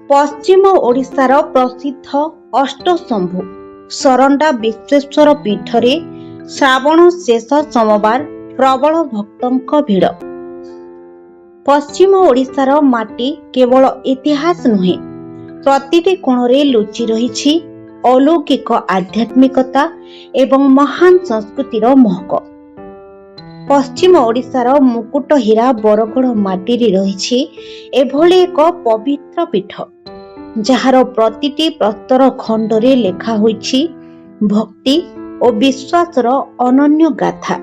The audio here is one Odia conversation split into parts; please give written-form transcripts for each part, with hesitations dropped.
ପଶ୍ଚିମ ଓଡ଼ିଶାର ପ୍ରସିଦ୍ଧ ଅଷ୍ଟଶମ୍ଭୁ ଶରଣ୍ଡା ବିଶ୍ବେଶ୍ୱର ପୀଠରେ ଶ୍ରାବଣ ଶେଷ ସୋମବାର ପ୍ରବଳ ଭକ୍ତଙ୍କ ଭିଡ଼। ପଶ୍ଚିମ ଓଡ଼ିଶାର ମାଟି କେବଳ ଇତିହାସ ନୁହେଁ, ପ୍ରତିଟି କୋଣରେ ଲୁଚି ରହିଛି ଅଲୌକିକ ଆଧ୍ୟାତ୍ମିକତା ଏବଂ ମହାନ ସଂସ୍କୃତିର ମହକ। ପଶ୍ଚିମ ଓଡ଼ିଶାର ମୁକୁଟ ହୀରା ବରଗଡ଼ ମାଟିରେ ରହିଛି ଏଭଳି ଏକ ପବିତ୍ର ପୀଠ, ଯାହାର ପ୍ରତିଟି ପ୍ରସ୍ତର ଖଣ୍ଡରେ ଲେଖା ହୋଇଛି ଭକ୍ତି ଓ ବିଶ୍ୱାସର ଅନନ୍ୟ ଗାଥା।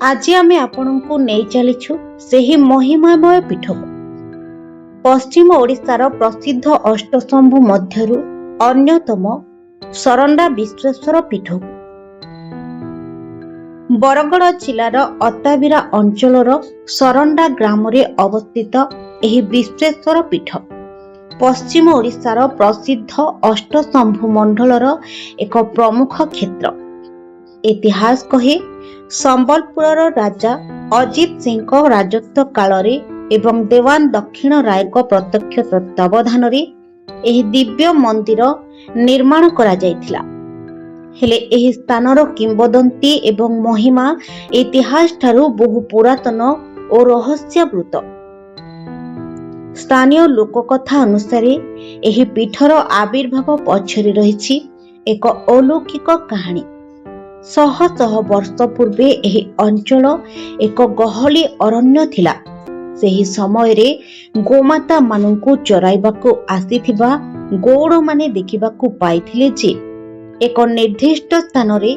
ଆଜି ଆମେ ଆପଣଙ୍କୁ ନେଇ ଚାଲିଛୁ ସେହି ମହିମାମୟ ପୀଠକୁ, ପଶ୍ଚିମ ଓଡ଼ିଶାର ପ୍ରସିଦ୍ଧ ଅଷ୍ଟଶମ୍ଭୁ ମଧ୍ୟରୁ ଅନ୍ୟତମ ଶରଣ୍ଡା ବିଶ୍ବେଶ୍ୱର ପୀଠକୁ। ବରଗଡ଼ ଜିଲ୍ଲାର ଅତାବିରା ଅଞ୍ଚଳର ଶରଣ୍ଡା ଗ୍ରାମରେ ଅବସ୍ଥିତ ଏହି ବିଶ୍ବେଶ୍ୱର ପୀଠ ପଶ୍ଚିମ ଓଡ଼ିଶାର ପ୍ରସିଦ୍ଧ ଅଷ୍ଟଶମ୍ଭୁ ମଣ୍ଡଳର ଏକ ପ୍ରମୁଖ କ୍ଷେତ୍ର। ଇତିହାସ କହେ, ସମ୍ବଲପୁରର ରାଜା ଅଜିତ ସିଂଙ୍କ ରାଜତ୍ୱ କାଳରେ ଏବଂ ଦେୱାନ ଦକ୍ଷିଣ ରାୟଙ୍କ ପ୍ରତ୍ୟକ୍ଷ ତତ୍ତ୍ୱାବଧାନରେ ଏହି ଦିବ୍ୟ ମନ୍ଦିର ନିର୍ମାଣ କରାଯାଇଥିଲା। ହେଲେ ଏହି ସ୍ଥାନର କିମ୍ବଦନ୍ତୀ ଏବଂ ମହିମା ଇତିହାସ ଠାରୁ ବହୁ ପୁରାତନ ଓ ରହସ୍ୟାବୃତ। ସ୍ଥାନୀୟ ଲୋକକଥା ଅନୁସାରେ ଏହି ପୀଠର ଆବିର୍ଭାବ ପଛରେ ରହିଛି ଏକ ଅଲୌକିକ କାହାଣୀ। ଶହ ଶହ ବର୍ଷ ପୂର୍ବେ ଏହି ଅଞ୍ଚଳ ଏକ ଗହଳି ଅରଣ୍ୟ ଥିଲା। ସେହି ସମୟରେ ଗୋମାତା ମାନଙ୍କୁ ଚରାଇବାକୁ ଆସିଥିବା ଗୌଡ଼ମାନେ ଦେଖିବାକୁ ପାଇଥିଲେ ଯେ ଏକ ନିର୍ଦ୍ଦିଷ୍ଟ ସ୍ଥାନରେ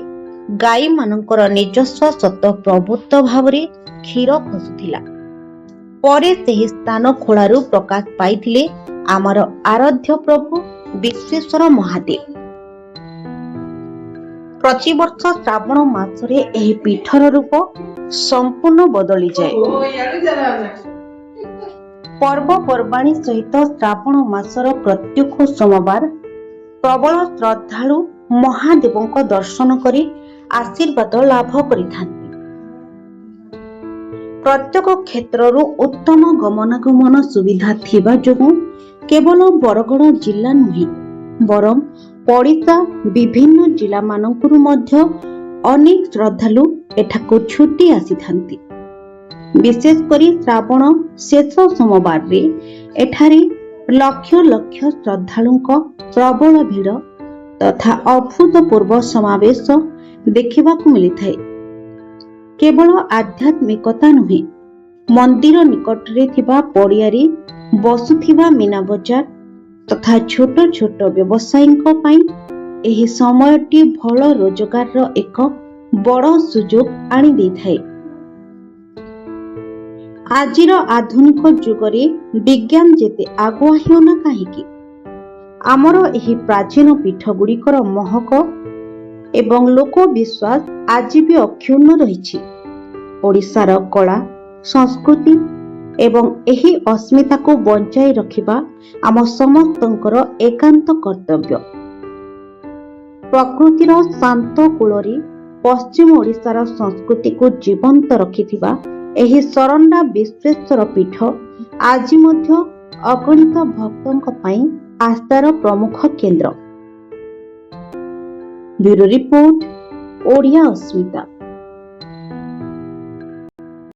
ଗାଈମାନଙ୍କର ନିଜସ୍ୱ ସ୍ୱତଃପ୍ରବୃତ୍ତ ଭାବରେ କ୍ଷୀର ଖସୁଥିଲା। ପରେ ସେହି ସ୍ଥାନ ଖୋଳାରୁ ପ୍ରକାଶ ପାଇଥିଲେ ଆମର ଆରାଧ୍ୟ ପ୍ରଭୁ ବିଶ୍ବେଶ୍ୱର ମହାଦେବ। ପ୍ରତିବର୍ଷ ଶ୍ରାବଣ ମାସରେ ଏହି ପୀଠର ରୂପ ସମ୍ପୂର୍ଣ୍ଣ ବଦଳିଯାଏ। ପର୍ବପର୍ବାଣୀ ସହିତ ଶ୍ରାବଣ ମାସର ପ୍ରତ୍ୟେକ ସୋମବାର ପ୍ରବଳ ଶ୍ରଦ୍ଧାଳୁ ମହାଦେବଙ୍କ ଦର୍ଶନ କରି ଆଶୀର୍ବାଦ ଲାଭ କରିଥାନ୍ତି। ପ୍ରତ୍ୟେକ କ୍ଷେତ୍ରରୁ ଉତ୍ତମ ଗମନାଗମନ ସୁବିଧା ଥିବା ଯୋଗୁଁ କେବଳ ବରଗଡ଼ ଜିଲ୍ଲା ନୁହେଁ, ବରଂ ପଡ଼ିଶା ବିଭିନ୍ନ ଜିଲ୍ଲାମାନଙ୍କରୁ ମଧ୍ୟ ଅନେକ ଶ୍ରଦ୍ଧାଳୁ ଏଠାକୁ ଛୁଟି ଆସିଥାନ୍ତି। ବିଶେଷ କରି ଶ୍ରାବଣ ଶେଷ ସୋମବାରରେ ଏଠାରେ ଲକ୍ଷ ଲକ୍ଷ ଶ୍ରଦ୍ଧାଳୁଙ୍କ ପ୍ରବଳ ଭିଡ଼ ତଥା ଅଭୂତପୂର୍ବ ସମାବେଶ ଦେଖିବାକୁ ମିଳିଥାଏ। କେବଳ ଆଧ୍ୟାତ୍ମିକତା ନୁହେଁ, ମନ୍ଦିର ନିକଟରେ ଥିବା ପଡ଼ିଆରେ ବସୁଥିବା ମୀନା ବଜାର ତଥା ଛୋଟ ଛୋଟ ବ୍ୟବସାୟୀଙ୍କ ପାଇଁ ଏହି ସମୟଟି ଭଲ ରୋଜଗାରର ଏକ ବଡ଼ ସୁଯୋଗ ଆଣିଦେଇଥାଏ। ଆଜିର ଆଧୁନିକ ଯୁଗରେ ବିଜ୍ଞାନ ଯେତେ ଆଗୁଆ ହେଉନା କାହିଁକି, ଆମର ଏହି ପ୍ରାଚୀନ ପୀଠଗୁଡ଼ିକର ମହକ ଏବଂ ଲୋକବିଶ୍ୱାସ ଆଜି ବି ଅକ୍ଷୁଣ୍ଣ ରହିଛି। ଓଡ଼ିଶାର କଳା, ସଂସ୍କୃତି ଏବଂ ଏହି ଅସ୍ମିତାକୁ ବଞ୍ଚାଇ ରଖିବା ଆମ ସମସ୍ତଙ୍କର ଏକାନ୍ତ କର୍ତ୍ତବ୍ୟ। ପ୍ରକୃତିର ଶାନ୍ତ କୋଳରେ ପଶ୍ଚିମ ଓଡ଼ିଶାର ସଂସ୍କୃତିକୁ ଜୀବନ୍ତ ରଖିଥିବା ଏହି ଶରଣ୍ଡା ବିଶ୍ବେଶ୍ୱର ପୀଠ ଆଜି ମଧ୍ୟ ଅଗଣିତ ଭକ୍ତଙ୍କ ପାଇଁ ଆସ୍ଥାର ପ୍ରମୁଖ କେନ୍ଦ୍ର। ବ୍ୟୁରୋ ରିପୋର୍ଟ, ଓଡ଼ିଆ ଅସ୍ମିତା।